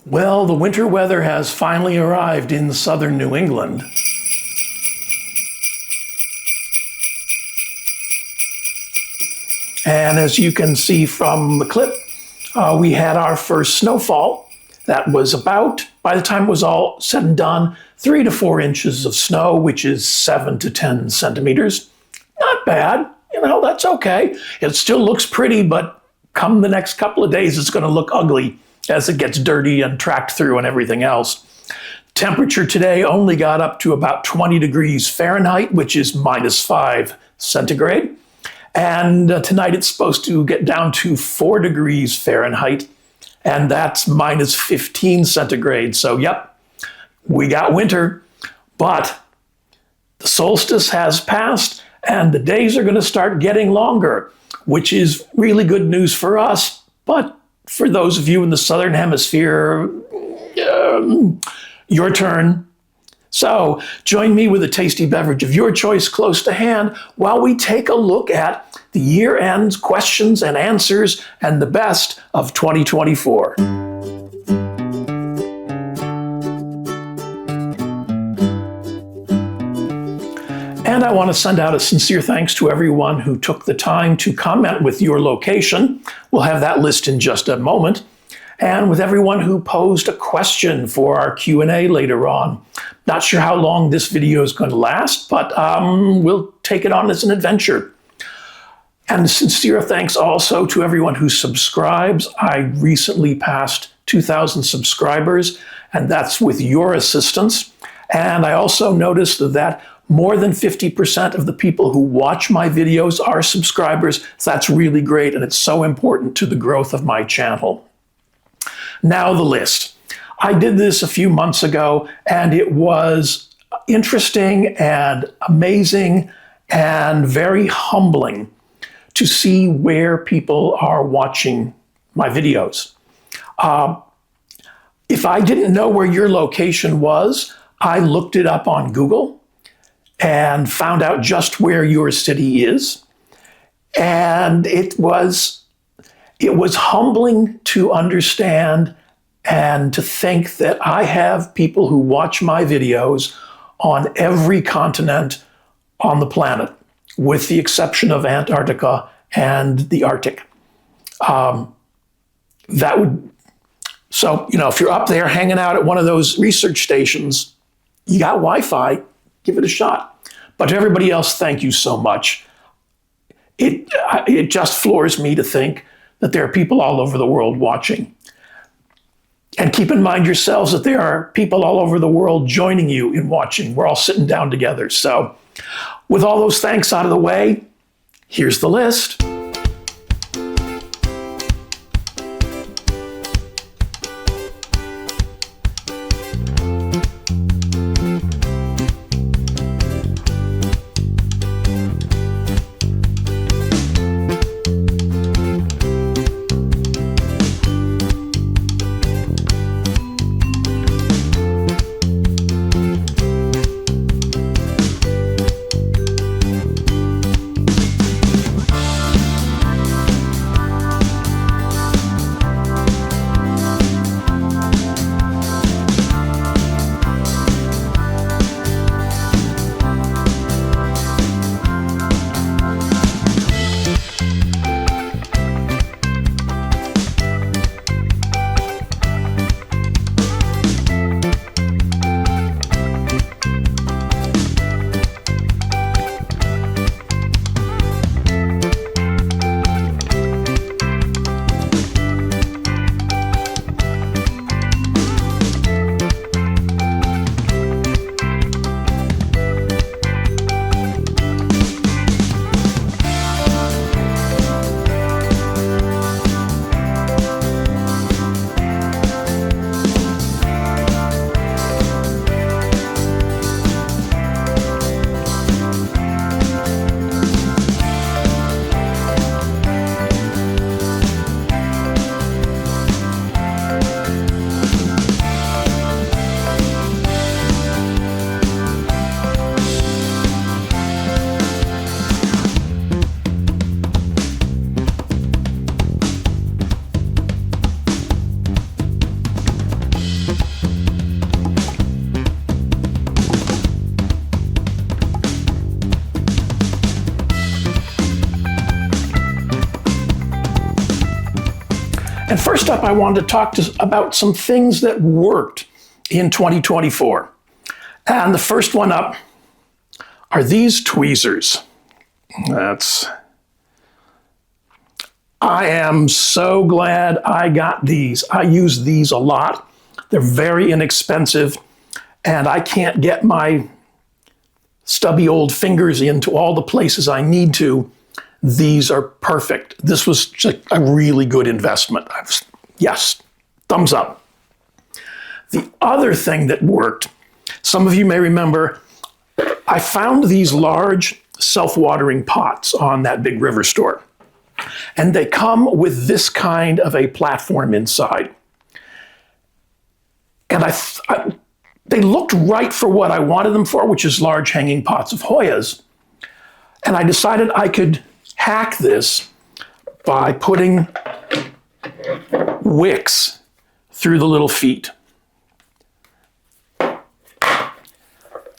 Well, the winter weather has finally arrived in southern New England. And as you can see from the clip, we had our first snowfall. That was about, by the time it was all said and done, 3 to 4 inches of snow, which is 7 to 10 centimeters. Not bad, that's okay. It still looks pretty, but come the next couple of days, it's going to look ugly as it gets dirty and tracked through and everything else. Temperature today only got up to about 20 degrees Fahrenheit, which is -5 centigrade. And tonight it's supposed to get down to 4 degrees Fahrenheit, and that's -15 centigrade. So, yep, we got winter, but the solstice has passed and the days are going to start getting longer, which is really good news for us. But for those of you in the southern hemisphere, your turn. So join me with a tasty beverage of your choice close to hand while we take a look at the year-end questions and answers and the best of 2024. And I want to send out a sincere thanks to everyone who took the time to comment with your location. We'll have that list in just a moment. And with everyone who posed a question for our Q&A later on. Not sure how long this video is going to last, but we'll take it on as an adventure. And sincere thanks also to everyone who subscribes. I recently passed 2,000 subscribers, and that's with your assistance. And I also noticed that more than 50% of the people who watch my videos are subscribers. So that's really great, and it's so important to the growth of my channel. Now the list. I did this a few months ago, and it was interesting and amazing and very humbling to see where people are watching my videos. If I didn't know where your location was, I looked it up on Google and found out just where your city is. And it was humbling to understand and to think that I have people who watch my videos on every continent on the planet, with the exception of Antarctica and the Arctic. So, if you're up there hanging out at one of those research stations, you got Wi-Fi, give it a shot. But to everybody else, thank you so much. It just floors me to think that there are people all over the world watching. And keep in mind yourselves that there are people all over the world joining you in watching. We're all sitting down together. So with all those thanks out of the way, here's the list. And first up, I wanted to talk about some things that worked in 2024. And the first one up are these tweezers. I am so glad I got these. I use these a lot. They're very inexpensive, and I can't get my stubby old fingers into all the places I need to. These are perfect. This was just a really good investment. Yes, thumbs up. The other thing that worked, some of you may remember, I found these large self-watering pots on that big river store. And they come with this kind of a platform inside. And they looked right for what I wanted them for, which is large hanging pots of Hoyas. And I decided I could hack this by putting wicks through the little feet.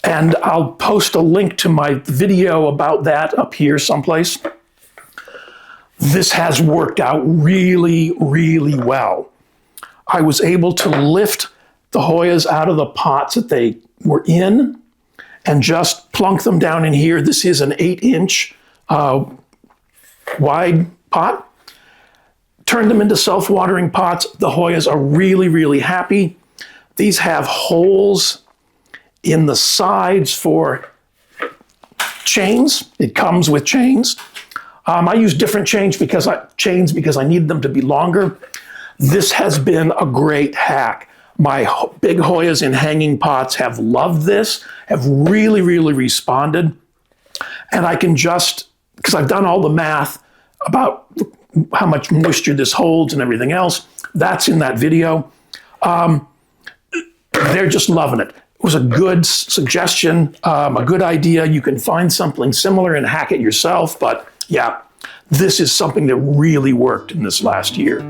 And I'll post a link to my video about that up here someplace. This has worked out really, really well. I was able to lift the Hoyas out of the pots that they were in and just plunk them down in here. This is an 8-inch wide pot. Turned them into self-watering pots. The Hoyas are really, really happy. These have holes in the sides for chains. It comes with chains. I use different chains because I need them to be longer. This has been a great hack. My big Hoyas in hanging pots have loved this, have really, really responded. And I can just, because I've done all the math about how much moisture this holds and everything else, that's in that video. They're just loving it. It was a good suggestion, a good idea. You can find something similar and hack it yourself, but yeah, this is something that really worked in this last year.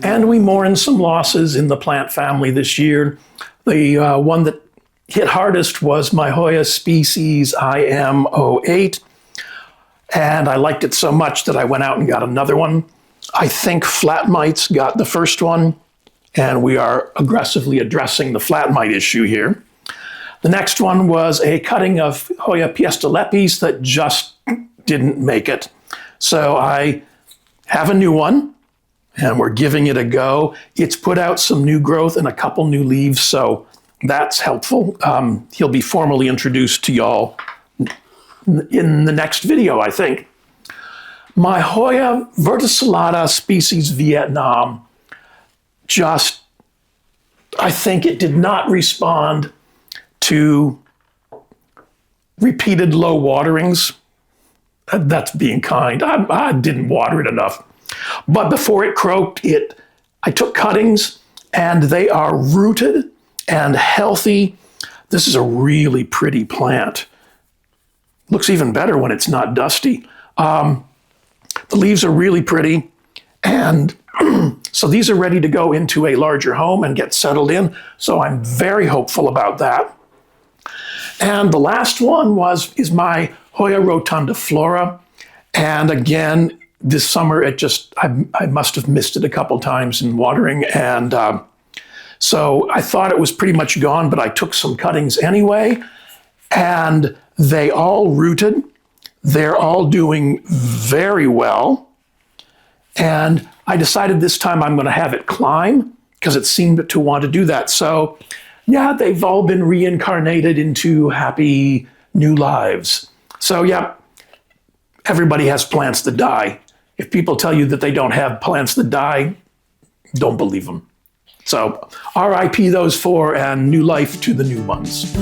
And we mourned some losses in the plant family this year. The one that hit hardest was my Hoya species IM08. And I liked it so much that I went out and got another one. I think flat mites got the first one, and we are aggressively addressing the flat mite issue here. The next one was a cutting of Hoya piestelepis that just didn't make it. So I have a new one, and we're giving it a go. It's put out some new growth and a couple new leaves, so that's helpful. He'll be formally introduced to y'all in the next video, I think. My Hoya verticillata species Vietnam I think it did not respond to repeated low waterings. That's being kind. I didn't water it enough. But before it croaked, I took cuttings, and they are rooted and healthy. This is a really pretty plant. Looks even better when it's not dusty. The leaves are really pretty, and so these are ready to go into a larger home and get settled in. So I'm very hopeful about that. And the last one is my Hoya rotundiflora. And again, this summer, I must have missed it a couple times in watering. And so I thought it was pretty much gone, but I took some cuttings anyway. And they all rooted. They're all doing very well. And I decided this time I'm going to have it climb because it seemed to want to do that. So yeah, they've all been reincarnated into happy new lives. So yeah, everybody has plants that die. If people tell you that they don't have plants that die, don't believe them. So RIP those four and new life to the new ones.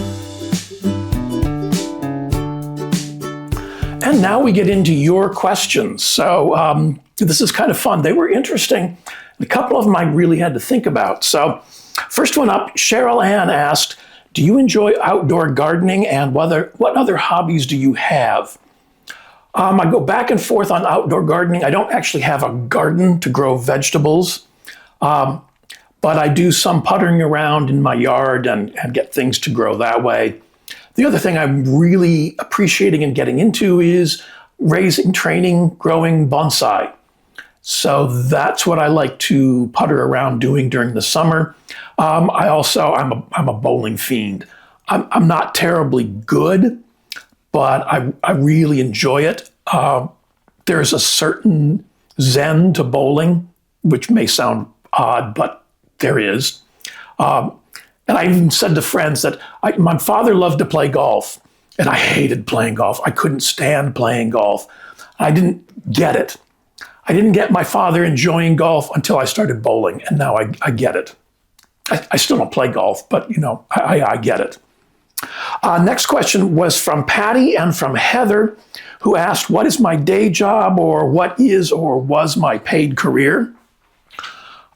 And now we get into your questions. So this is kind of fun. They were interesting. A couple of them I really had to think about. So first one up, Cheryl Ann asked, do you enjoy outdoor gardening, and what other hobbies do you have? I go back and forth on outdoor gardening. I don't actually have a garden to grow vegetables, but I do some puttering around in my yard and get things to grow that way. The other thing I'm really appreciating and getting into is raising, training, growing bonsai. So that's what I like to putter around doing during the summer. I'm a bowling fiend. I'm not terribly good, but I really enjoy it. There's a certain zen to bowling, which may sound odd, but there is. And I even said to friends that my father loved to play golf, and I hated playing golf. I couldn't stand playing golf. I didn't get it. I didn't get my father enjoying golf until I started bowling, and now I get it. I still don't play golf, but I get it. Next question was from Patty and from Heather, who asked, what is my day job, or what is or was my paid career?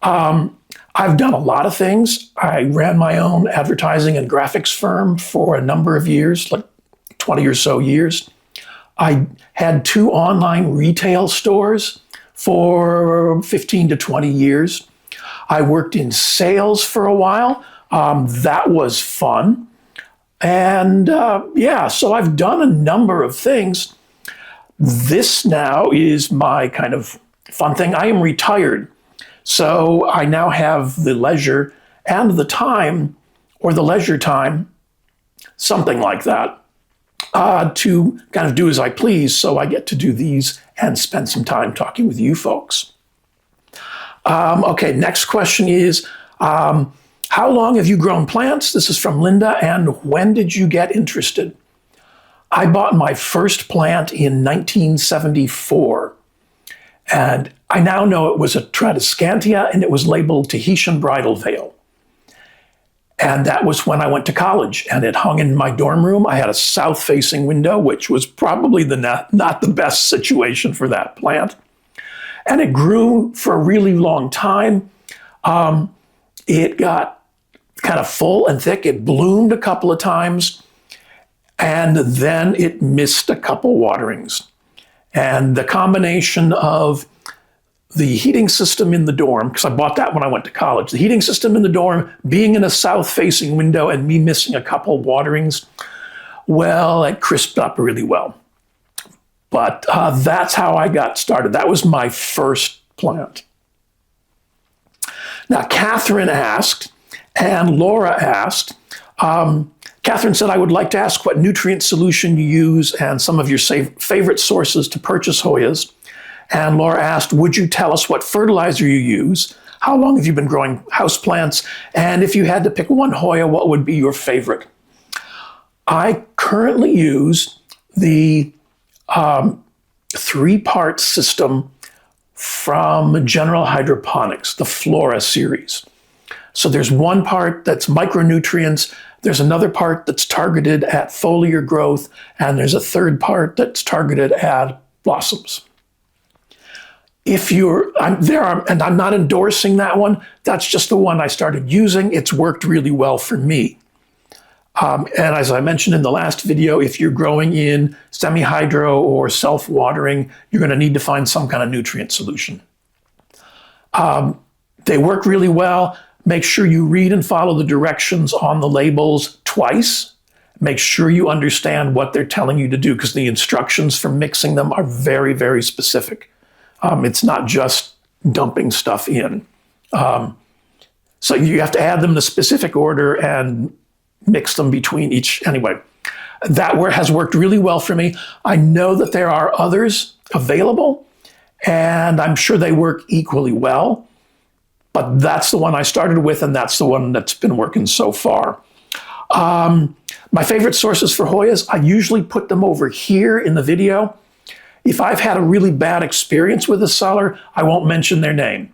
I've done a lot of things. I ran my own advertising and graphics firm for a number of years, like 20 or so years. I had 2 online retail stores for 15 to 20 years. I worked in sales for a while. That was fun. And so I've done a number of things. This now is my kind of fun thing. I am retired. So I now have the leisure and the time, or the leisure time, something like that, to kind of do as I please. So I get to do these and spend some time talking with you folks. Okay, next question is, how long have you grown plants? This is from Linda, and when did you get interested? I bought my first plant in 1974. And I now know it was a Tradescantia, and it was labeled Tahitian bridal veil. And that was when I went to college, and it hung in my dorm room. I had a south-facing window, which was probably not the best situation for that plant. And it grew for a really long time. It got kind of full and thick. It bloomed a couple of times, and then it missed a couple waterings. And the combination of the heating system in the dorm, because I bought that when I went to college, the heating system in the dorm, being in a south-facing window, and me missing a couple waterings, well, it crisped up really well. But that's how I got started. That was my first plant. Now, Catherine asked, and Laura asked, Catherine said, I would like to ask what nutrient solution you use and some of your favorite sources to purchase Hoyas. And Laura asked, would you tell us what fertilizer you use? How long have you been growing houseplants? And if you had to pick one Hoya, what would be your favorite? I currently use the 3-part system from General Hydroponics, the Flora series. So there's one part that's micronutrients, there's another part that's targeted at foliar growth, and there's a third part that's targeted at blossoms. And I'm not endorsing that one, that's just the one I started using. It's worked really well for me. And as I mentioned in the last video, if you're growing in semi-hydro or self-watering, you're going to need to find some kind of nutrient solution. They work really well. Make sure you read and follow the directions on the labels twice. Make sure you understand what they're telling you to do, because the instructions for mixing them are very, very specific. It's not just dumping stuff in. So you have to add them in a specific order and mix them between each. Anyway, that has worked really well for me. I know that there are others available, and I'm sure they work equally well. But that's the one I started with, and that's the one that's been working so far. My favorite sources for Hoyas, I usually put them over here in the video. If I've had a really bad experience with a seller, I won't mention their name.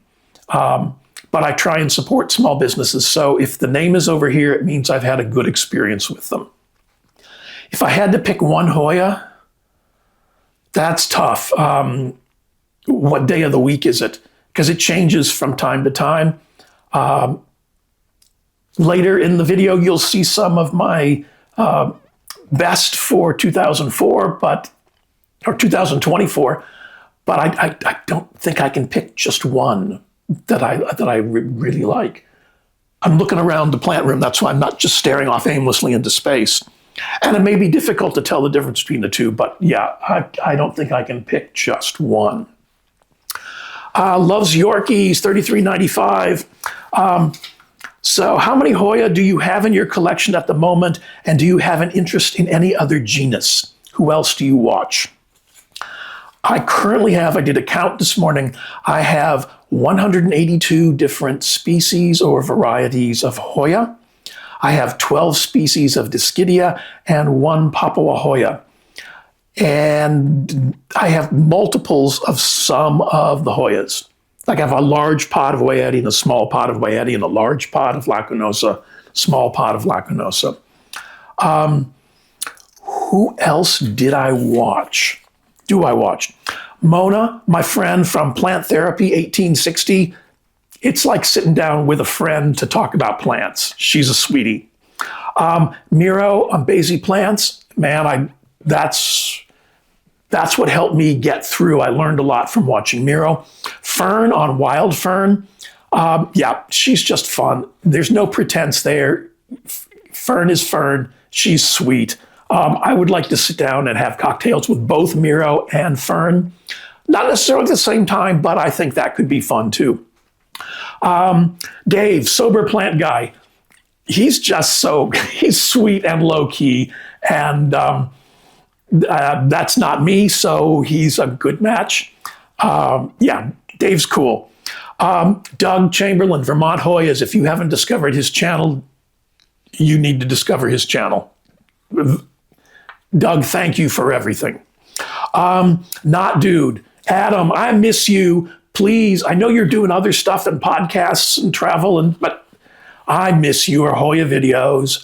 But I try and support small businesses, so if the name is over here, it means I've had a good experience with them. If I had to pick one Hoya, that's tough. What day of the week is it? Because it changes from time to time. Later in the video, you'll see some of my best for 2004, or 2024, but I don't think I can pick just one that I really like. I'm looking around the plant room, that's why I'm not just staring off aimlessly into space. And it may be difficult to tell the difference between the two, but yeah, I don't think I can pick just one. Loves Yorkies, $33.95. So how many Hoya do you have in your collection at the moment? And do you have an interest in any other genus? Who else do you watch? I currently have, I did a count this morning, I have 182 different species or varieties of Hoya. I have 12 species of Discidia and 1 papuahoya. And I have multiples of some of the Hoyas. Like I have a large pot of Hoyahead and a small pot of Hoyahead and a large pot of Lacunosa, small pot of Lacunosa. Who else did I watch? Mona, my friend from Plant Therapy 1860. It's like sitting down with a friend to talk about plants. She's a sweetie. Miro on Basie Plants, man, that's what helped me get through. I learned a lot from watching Miro. Fern on Wild Fern, yeah, she's just fun. There's no pretense there. Fern is Fern. She's sweet. I would like to sit down and have cocktails with both Miro and Fern. Not necessarily at the same time, but I think that could be fun too. Dave, sober plant guy. He's sweet and low key, and that's not me, so he's a good match. Yeah, Dave's cool. Doug Chamberlain, Vermont Hoyas. If you haven't discovered his channel, you need to discover his channel. Doug, thank you for everything. Not Dude. Adam, I miss you. Please, I know you're doing other stuff and podcasts and travel, but I miss your Hoya videos.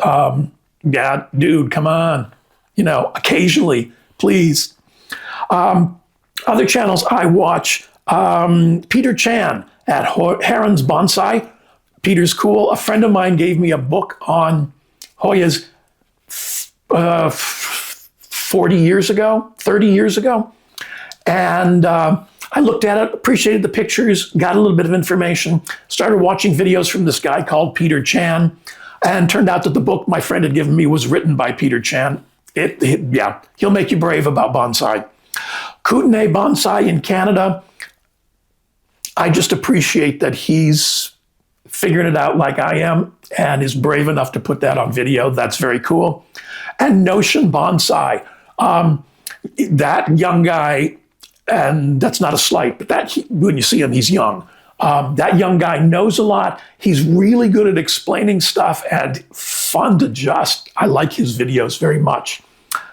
Yeah, dude, come on. Occasionally, please. Other channels I watch, Peter Chan at Heron's Bonsai. Peter's cool. A friend of mine gave me a book on Hoyas 30 years ago. And I looked at it, appreciated the pictures, got a little bit of information, started watching videos from this guy called Peter Chan, and turned out that the book my friend had given me was written by Peter Chan. Yeah, he'll make you brave about bonsai. Kootenai Bonsai in Canada, I just appreciate that he's figuring it out like I am and is brave enough to put that on video. That's very cool. And Notion Bonsai, that young guy, and that's not a slight, but when you see him, he's young. That young guy knows a lot. He's really good at explaining stuff and fun to I like his videos very much.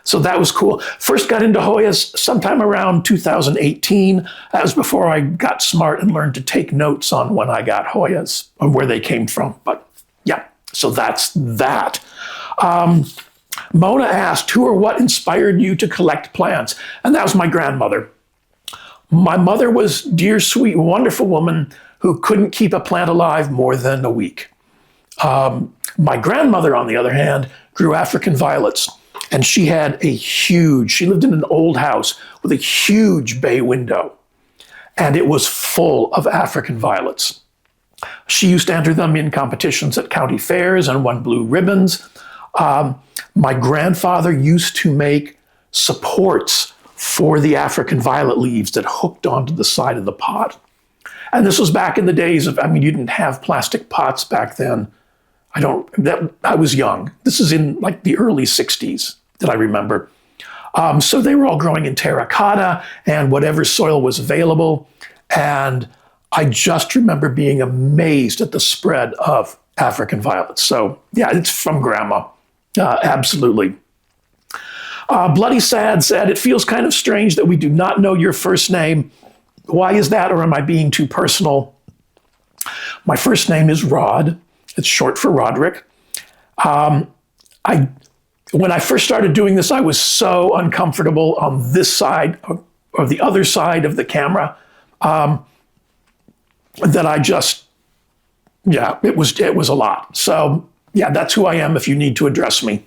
So that was cool. First got into Hoyas sometime around 2018. That was before I got smart and learned to take notes on when I got Hoyas and where they came from. But yeah, so that's that. Mona asked, who or what inspired you to collect plants? And that was my grandmother. My mother was dear, sweet, wonderful woman who couldn't keep a plant alive more than a week. My grandmother, on the other hand, grew African violets. And she lived in an old house with a huge bay window. And it was full of African violets. She used to enter them in competitions at county fairs and won blue ribbons. My grandfather used to make supports for the African violet leaves that hooked onto the side of the pot. And this was back in the days of, you didn't have plastic pots back then. I was young. This is in like the early 60s that I remember. So they were all growing in terracotta and whatever soil was available. And I just remember being amazed at the spread of African violets. So yeah, it's from Grandma. Absolutely. Bloody Sad said, it feels kind of strange that we do not know your first name. Why is that, or am I being too personal? My first name is Rod. It's short for Roderick. When I first started doing this, I was so uncomfortable on this side or the other side of the camera that it was a lot. So yeah, that's who I am if you need to address me.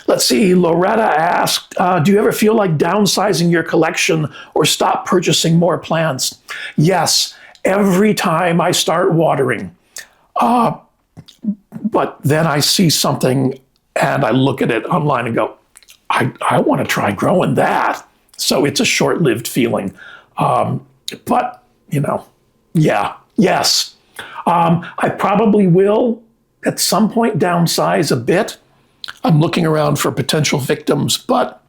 Let's see, Loretta asked, do you ever feel like downsizing your collection or stop purchasing more plants? Yes, every time I start watering. But then I see something and I look at it online and go, I want to try growing that. So it's a short-lived feeling. But, yes. I probably will at some point downsize a bit. I'm looking around for potential victims, but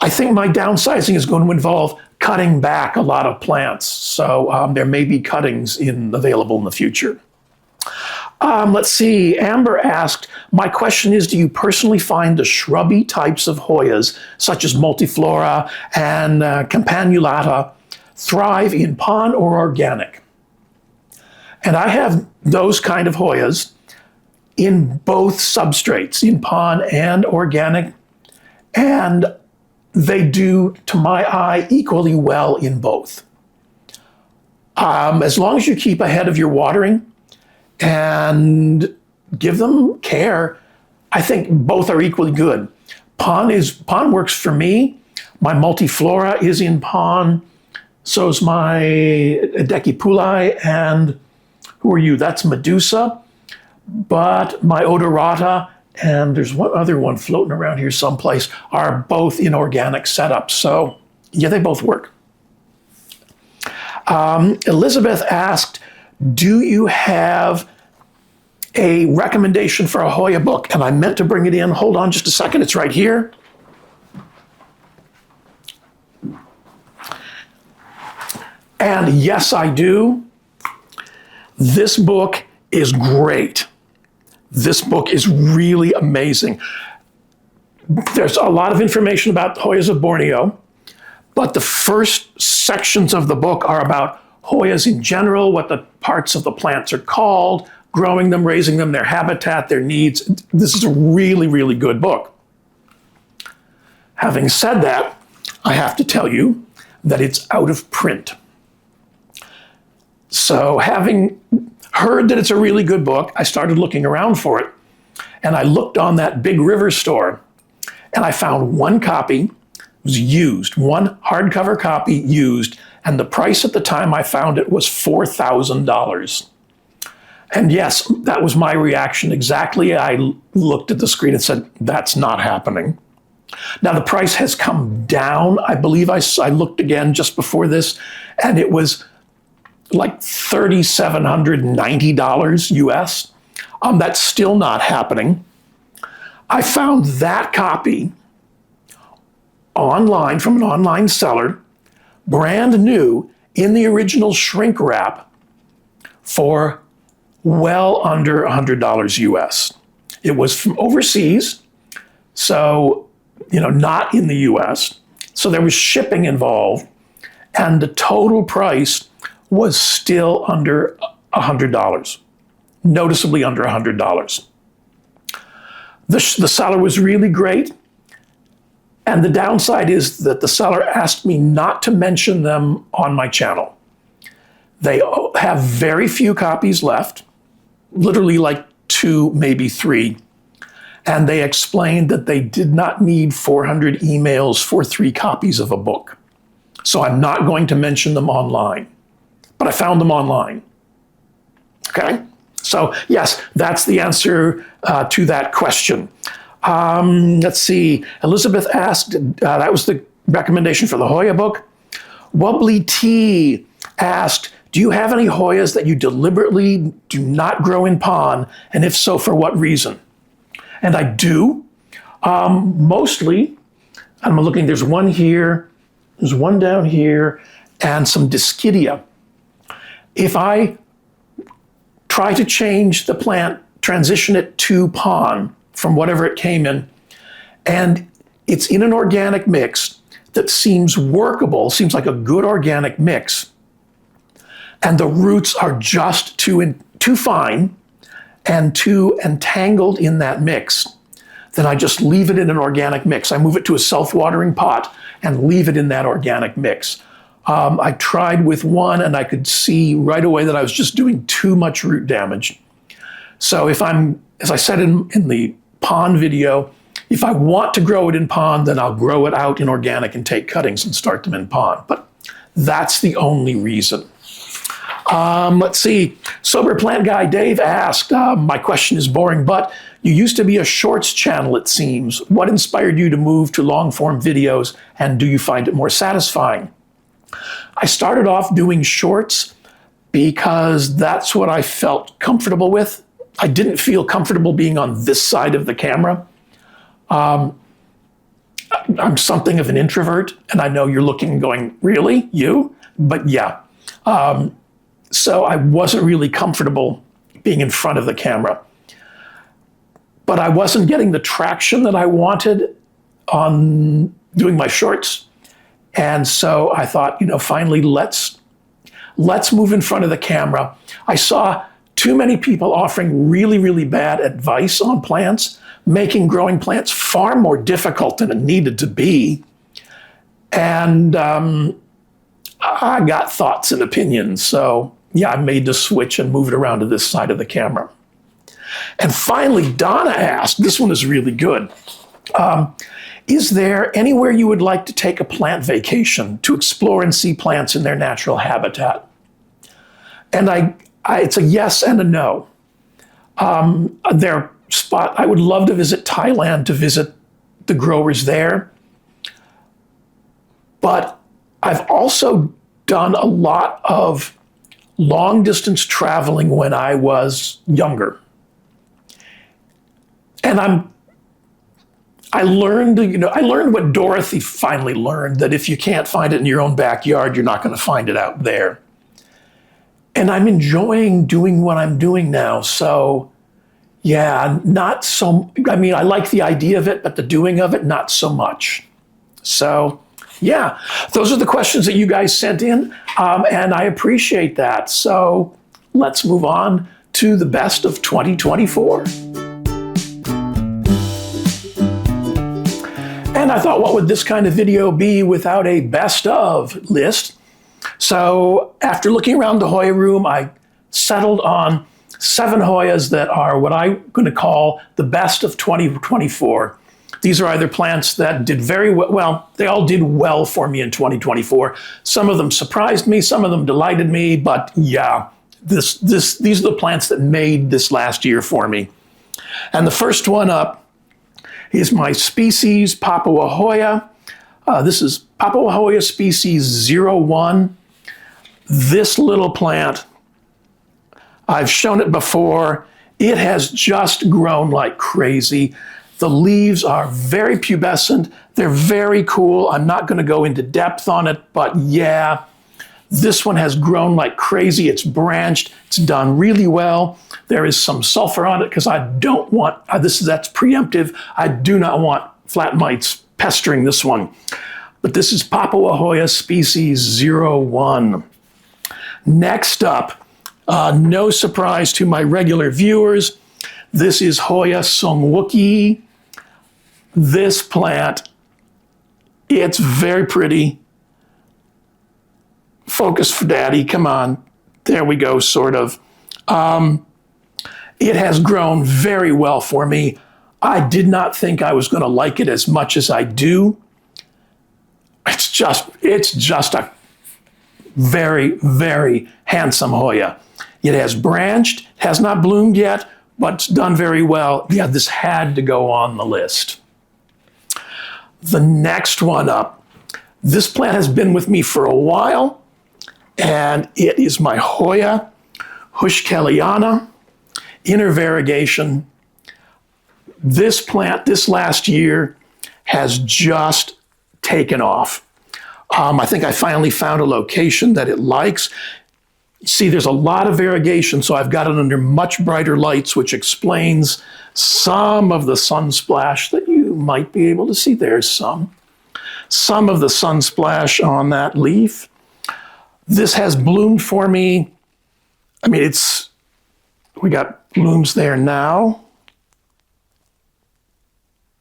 I think my downsizing is going to involve cutting back a lot of plants. So there may be cuttings available in the future. Let's see, Amber asked, my question is, do you personally find the shrubby types of Hoyas, such as multiflora and campanulata, thrive in pond or organic? And I have those kind of Hoyas in both substrates, in pond and organic, and they do, to my eye, equally well in both. As long as you keep ahead of your watering and give them care, I think both are equally good. Pond works for me. My multiflora is in pond. So is my Decipuli, and who are you? That's Medusa. But my Odorata, and there's one other one floating around here someplace, are both in organic setups. So yeah, they both work. Elizabeth asked, do you have a recommendation for a Hoya book? And I meant to bring it in. Hold on just a second. It's right here. And yes, I do. This book is great. This book is really amazing. There's a lot of information about Hoyas of Borneo, but the first sections of the book are about Hoyas in general, what the parts of the plants are called, growing them, raising them, their habitat, their needs. This is a really, really good book. Having said that, I have to tell you that it's out of print. So having heard that it's a really good book, I started looking around for it, and I looked on that Big River store, and I found one copy. Was used, one hardcover copy used, and the price at the time I found it was $4,000. And yes, that was my reaction exactly. I looked at the screen and said, that's not happening. Now the price has come down. I believe I looked again just before this, and it was like $3,790 US. That's still not happening. I found that copy online from an online seller, brand new, in the original shrink wrap for well under $100 US. It was from overseas, so, not in the US. So there was shipping involved, and the total price was still under $100, noticeably under $100. The seller was really great. And the downside is that the seller asked me not to mention them on my channel. They have very few copies left, literally like 2, maybe 3. And they explained that they did not need 400 emails for 3 copies of a book. So I'm not going to mention them online, but I found them online. Okay? So yes, that's the answer to that question. Let's see. Elizabeth asked, that was the recommendation for the Hoya book. Wobbly T asked, do you have any Hoyas that you deliberately do not grow in pond? And if so, for what reason? And I do. Mostly, I'm looking, there's one here, there's one down here, and some Dischidia. If I try to change the plant, transition it to pond, from whatever it came in, and it's in an organic mix that seems workable, seems like a good organic mix, and the roots are just too fine and too entangled in that mix, then I just leave it in an organic mix. I move it to a self-watering pot and leave it in that organic mix. I tried with one, and I could see right away that I was just doing too much root damage. So if I'm, as I said in the pond video, if I want to grow it in pond, then I'll grow it out in organic and take cuttings and start them in pond. But that's the only reason. Let's see. Sober Plant Guy Dave asked, my question is boring, but You used to be a shorts channel, it seems. What inspired you to move to long-form videos, and do you find it more satisfying? I started off doing shorts because that's what I felt comfortable with. I didn't feel comfortable being on this side of the camera. I'm something of an introvert, and I know you're looking and going, really? You? But yeah. So I wasn't really comfortable being in front of the camera. But I wasn't getting the traction that I wanted on doing my shorts. And so I thought, finally, let's move in front of the camera. I saw too many people offering really, really bad advice on plants, making growing plants far more difficult than it needed to be. And I got thoughts and opinions. So yeah, I made the switch and moved around to this side of the camera. And finally, Donna asked, this one is really good. Is there anywhere you would like to take a plant vacation to explore and see plants in their natural habitat? And it's a yes and a no. I would love to visit Thailand to visit the growers there. But I've also done a lot of long distance traveling when I was younger. And I learned what Dorothy finally learned, that if you can't find it in your own backyard, you're not going to find it out there. And I'm enjoying doing what I'm doing now. So yeah, I like the idea of it, but the doing of it, not so much. So yeah, those are the questions that you guys sent in, and I appreciate that. So let's move on to the best of 2024. And I thought, what would this kind of video be without a best of list? So after looking around the Hoya room, I settled on 7 Hoyas that are what I'm going to call the best of 2024. These are either plants that did very well, they all did well for me in 2024. Some of them surprised me, some of them delighted me, but yeah, these are the plants that made this last year for me. And the first one up is my species papuahoya. This is papuahoya species 01. This little plant, I've shown it before. It has just grown like crazy. The leaves are very pubescent. They're very cool. I'm not going to go into depth on it, but yeah, this one has grown like crazy. It's branched. It's done really well. There is some sulfur on it because I don't want, that's preemptive. I do not want flat mites pestering this one. But this is papuahoya species 01. Next up, no surprise to my regular viewers, this is Hoya songwookie. This plant, it's very pretty. Focus for daddy, come on. There we go, sort of. It has grown very well for me. I did not think I was going to like it as much as I do. It's just a very, very handsome Hoya. It has branched, has not bloomed yet, but it's done very well. Yeah, this had to go on the list. The next one up, this plant has been with me for a while, and it is my Hoya houseplants, inner variegation. This plant, this last year, has just taken off. I think I finally found a location that it likes. See, there's a lot of variegation, so I've got it under much brighter lights, which explains some of the sunsplash that you might be able to see. There's some of the sunsplash on that leaf. This has bloomed for me. I mean, we got blooms there now.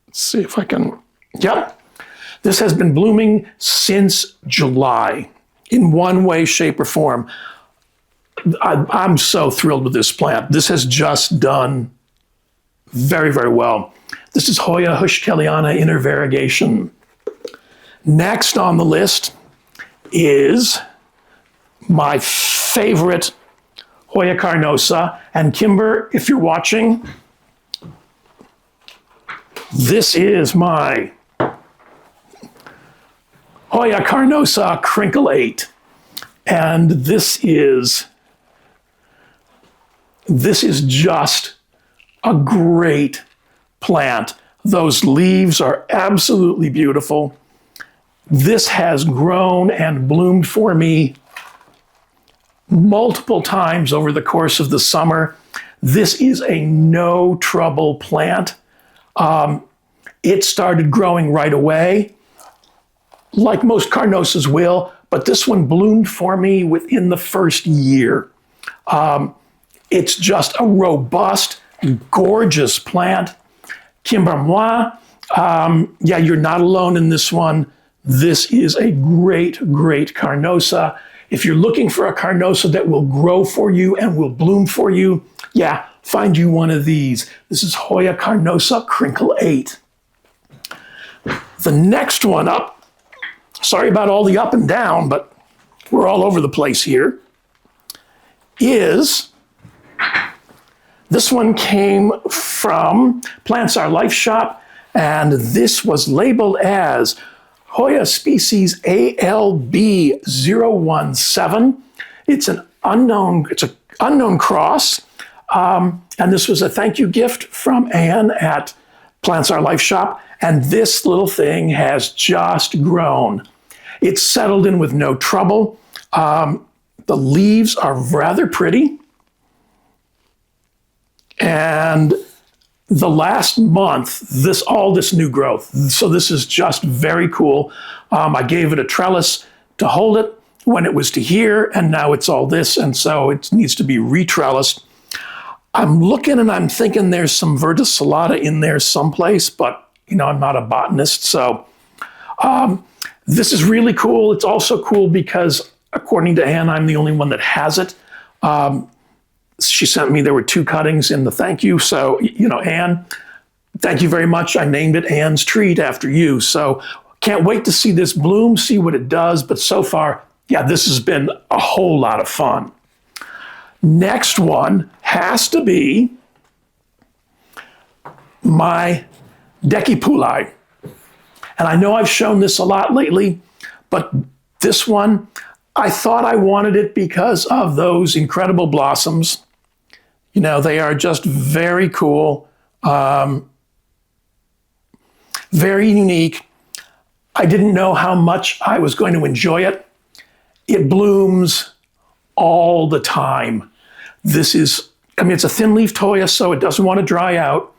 Let's see if I can, yep. This has been blooming since July in one way, shape, or form. I'm so thrilled with this plant. This has just done very, very well. This is Hoya houseplants inner variegation. Next on the list is my favorite Hoya carnosa. And Kimber, if you're watching, This is my Hoya carnosa crinkle 8. And this is just a great plant. Those leaves are absolutely beautiful. This has grown and bloomed for me multiple times over the course of the summer. This is a no trouble plant. It started growing right away, like most carnosas will, but this one bloomed for me within the first year. It's just a robust, gorgeous plant. Kimber-moi, yeah, you're not alone in this one. This is a great, great carnosa. If you're looking for a carnosa that will grow for you and will bloom for you, yeah, find you one of these. This is Hoya carnosa crinkle 8. The next one up, sorry about all the up and down, but we're all over the place here, is, this one came from Plants Our Life Shop, and this was labeled as Hoya species ALB017. It's an unknown cross, and this was a thank you gift from Anne at Plants Our Life Shop, and this little thing has just grown. It's settled in with no trouble. The leaves are rather pretty, and the last month, all this new growth. So this is just very cool. I gave it a trellis to hold it when it was to here, and now it's all this, and so it needs to be retrellised. I'm looking and I'm thinking there's some verticillata in there someplace, but you know, I'm not a botanist, so this is really cool. It's also cool because, according to Anne, I'm the only one that has it. She sent me, there were 2 cuttings in the thank you. So, you know, Anne, thank you very much. I named it Anne's Treat after you. So can't wait to see this bloom, see what it does. But so far, yeah, this has been a whole lot of fun. Next one has to be my Decipuli. And I know I've shown this a lot lately, but this one, I thought I wanted it because of those incredible blossoms. You know, they are just very cool, very unique. I didn't know how much I was going to enjoy it. It blooms all the time. This is, I mean, it's a thin-leafed Hoya, so it doesn't want to dry out,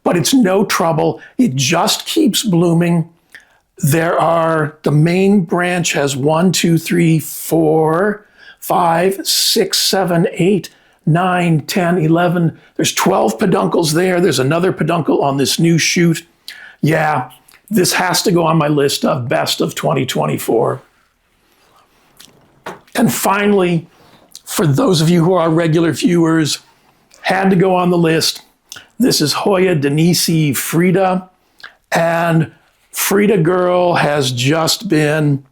but it's no trouble. It just keeps blooming. The main branch has 1, 2, 3, 4, 5, 6, 7, 8, 9, 10, 11. There's 12 peduncles there. There's another peduncle on this new shoot. Yeah, this has to go on my list of best of 2024. And finally, for those of you who are regular viewers, had to go on the list. This is Hoya Denisi Frida, and Frida Girl has just been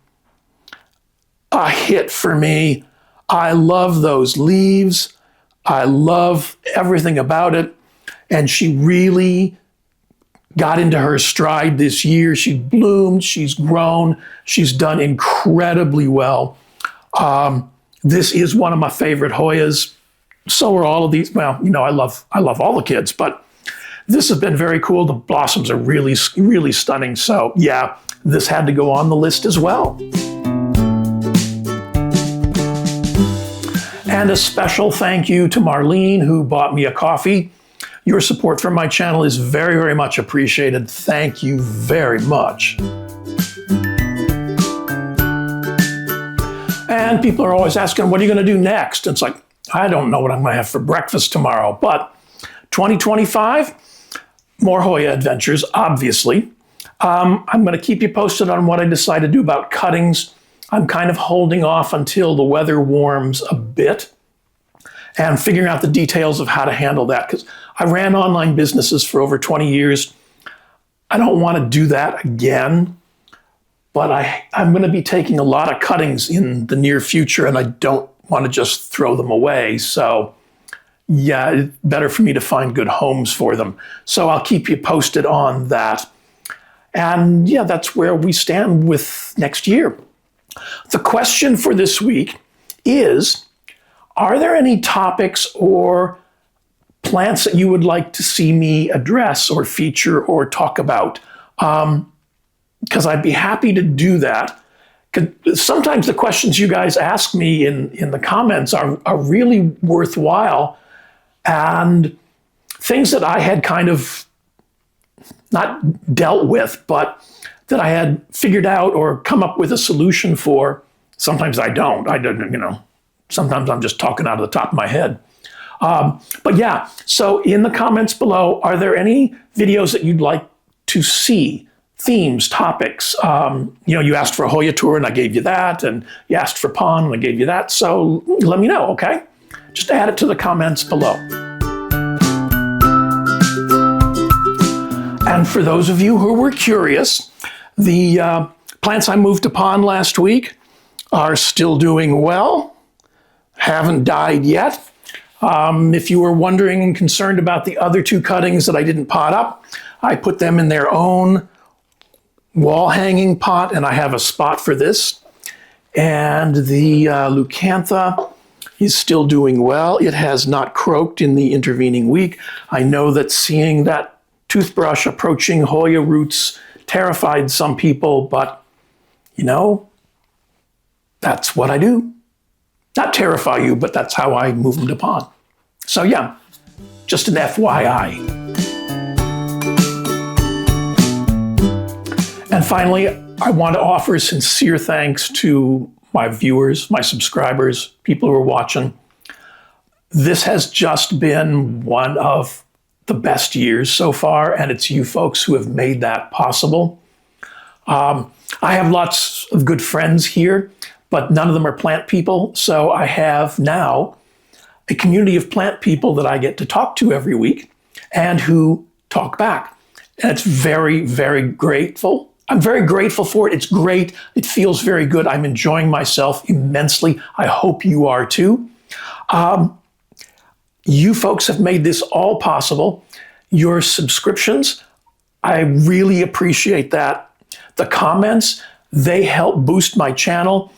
a hit for me. I love those leaves. I love everything about it. And she really got into her stride this year. She bloomed, she's grown, she's done incredibly well. This is one of my favorite Hoyas. So are all of these. Well, you know, I love all the kids, but this has been very cool. The blossoms are really, really stunning. So yeah, this had to go on the list as well. And a special thank you to Marlene, who bought me a coffee. Your support for my channel is very, very much appreciated. Thank you very much. And people are always asking, what are you going to do next? It's like, I don't know what I'm going to have for breakfast tomorrow, but 2025, more Hoya adventures, obviously. I'm going to keep you posted on what I decide to do about cuttings. I'm kind of holding off until the weather warms a bit and figuring out the details of how to handle that, because I ran online businesses for over 20 years. I don't want to do that again, but I'm going to be taking a lot of cuttings in the near future, and I don't want to just throw them away. So yeah, it's better for me to find good homes for them. So I'll keep you posted on that. And yeah, that's where we stand with next year. The question for this week is, are there any topics or plants that you would like to see me address or feature or talk about? Because I'd be happy to do that. Sometimes the questions you guys ask me in the comments are really worthwhile, and things that I had kind of not dealt with, but that I had figured out or come up with a solution for. Sometimes I don't. Sometimes I'm just talking out of the top of my head. But yeah, so in the comments below, are there any videos that you'd like to see? Themes, topics. You asked for a Hoya tour and I gave you that, and you asked for pond and I gave you that. So let me know, okay? Just add it to the comments below. And for those of you who were curious, the plants I moved to pond last week are still doing well, haven't died yet. If you were wondering and concerned about the other two cuttings that I didn't pot up, I put them in their own wall hanging pot, and I have a spot for this. And the leucantha is still doing well. It has not croaked in the intervening week. I know that seeing that toothbrush approaching Hoya roots terrified some people, but that's what I do. Not terrify you, but that's how I move them to pond. So yeah, just an FYI. And finally, I want to offer sincere thanks to my viewers, my subscribers, people who are watching. This has just been one of the best years so far, and it's you folks who have made that possible. I have lots of good friends here, but none of them are plant people, so I have now a community of plant people that I get to talk to every week and who talk back. And it's very, very grateful. I'm very grateful for it. It's great. It feels very good. I'm enjoying myself immensely. I hope you are too. You folks have made this all possible. Your subscriptions, I really appreciate that. The comments, they help boost my channel,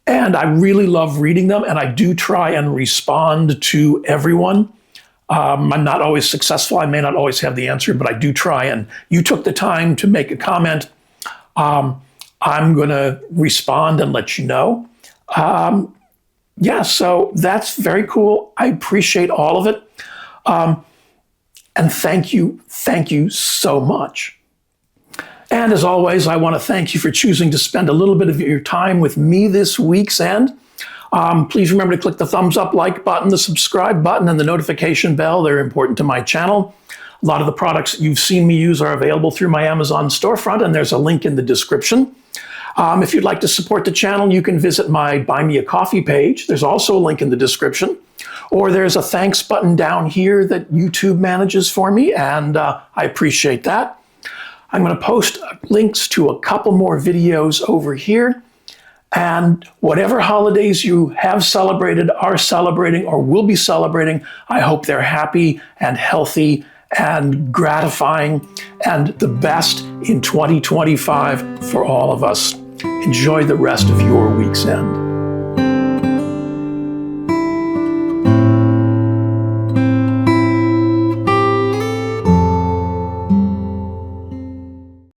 and I really love reading them, and I do try and respond to everyone. I'm not always successful. I may not always have the answer, but I do try, and you took the time to make a comment. I'm going to respond and let you know. Yeah, so that's very cool. I appreciate all of it. And thank you so much. And as always, I want to thank you for choosing to spend a little bit of your time with me this week's end. Please remember to click the thumbs up, like button, the subscribe button, and the notification bell. They're important to my channel. A lot of the products you've seen me use are available through my Amazon storefront, and there's a link in the description. If you'd like to support the channel, you can visit my Buy Me a Coffee page. There's also a link in the description. Or there's a thanks button down here that YouTube manages for me, and I appreciate that. I'm going to post links to a couple more videos over here. And whatever holidays you have celebrated, are celebrating, or will be celebrating, I hope they're happy and healthy and gratifying and the best in 2025 for all of us. Enjoy the rest of your week's end.